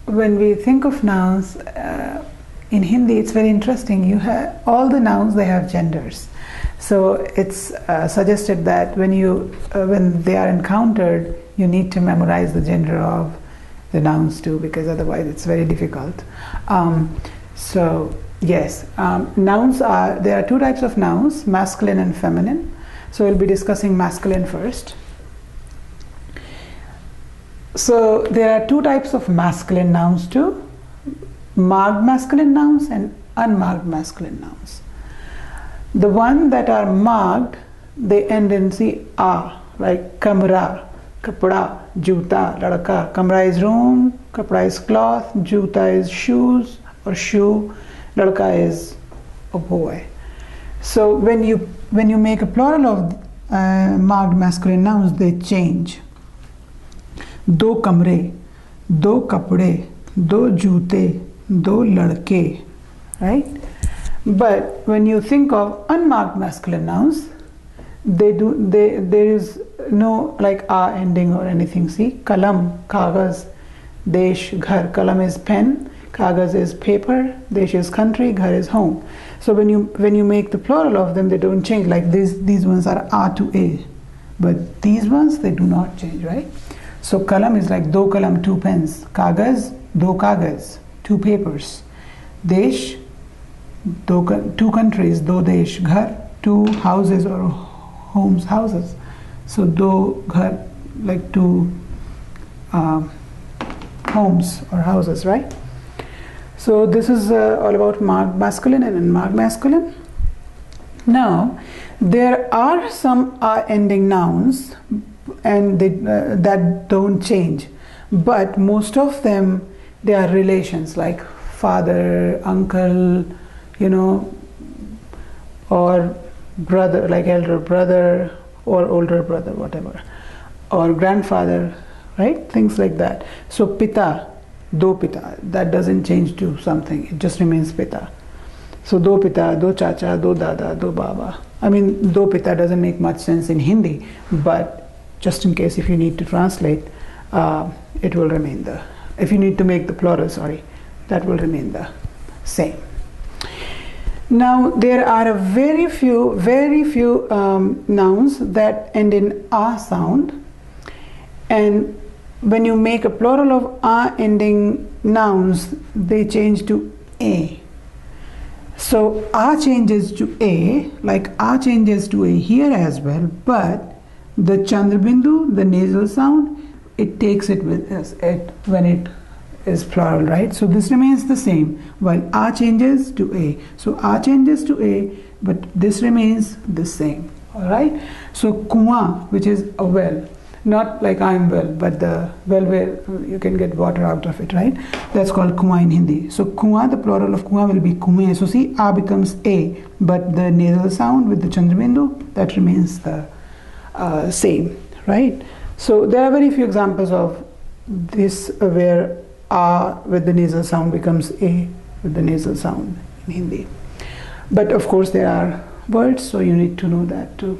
when we think of nouns in Hindi, it's very interesting. You have all the nouns; they have genders. So it's suggested that when they are encountered, you need to memorize the gender of the nouns too, because otherwise it's very difficult. So yes, nouns there are two types of nouns: masculine and feminine. So we'll be discussing masculine first. So there are two types of masculine nouns too: marked masculine nouns and unmarked masculine nouns. The one that are marked, they end in a, like kamra, kapda, juta, ladka. Kamra is room, kapda is cloth, juta is shoes or shoe, ladka is a boy. So when you make a plural of marked masculine nouns, they change. दो कमरे, दो कपड़े, दो जूते, दो लड़के, right? But when you think of unmarked masculine nouns, there is no like a ending or anything. See, kalam, kagaz, desh, ghar. Kalam is pen, kagaz is paper, desh is country, ghar is home. So when you make the plural of them, they don't change. Like these ones are a to a, but these ones they do not change, right? So kalam is like do kalam, two pens. Kagaz, do kagaz, two papers. Desh, two countries, do desh. Ghar, two houses or homes, houses. So do ghar, like two homes or houses, right? So this is all about marked masculine and unmarked masculine. Now there are some ending nouns and that don't change, but most of them, they are relations like father, uncle, or brother, like elder brother or older brother, whatever, or grandfather, right? Things like that. So pita, do pita, that doesn't change to something, it just remains pita. So do pita, do chacha, do dada, do baba. I mean, do pita doesn't make much sense in Hindi, but just in case if you need to translate, it will remain if you need to make the plural, that will remain the same. Now there are very few nouns that end in a sound, and when you make a plural of a ending nouns, they change to a. So a changes to a, like a changes to a here as well, but the Chandrabindu, the nasal sound, it takes it with it when it is plural, right? So this remains the same while a changes to a. So a changes to a, but this remains the same, all right? So kuan, which is a well, not like I'm well, but the well where you can get water out of it, right? That's called kuan in Hindi. So kuan, the plural of kuan will be kume. So see, a becomes a, but the nasal sound with the Chandrabindu, that remains the same, right? So there are very few examples of this where a with the nasal sound becomes a with the nasal sound in Hindi. But of course there are words, so you need to know that too.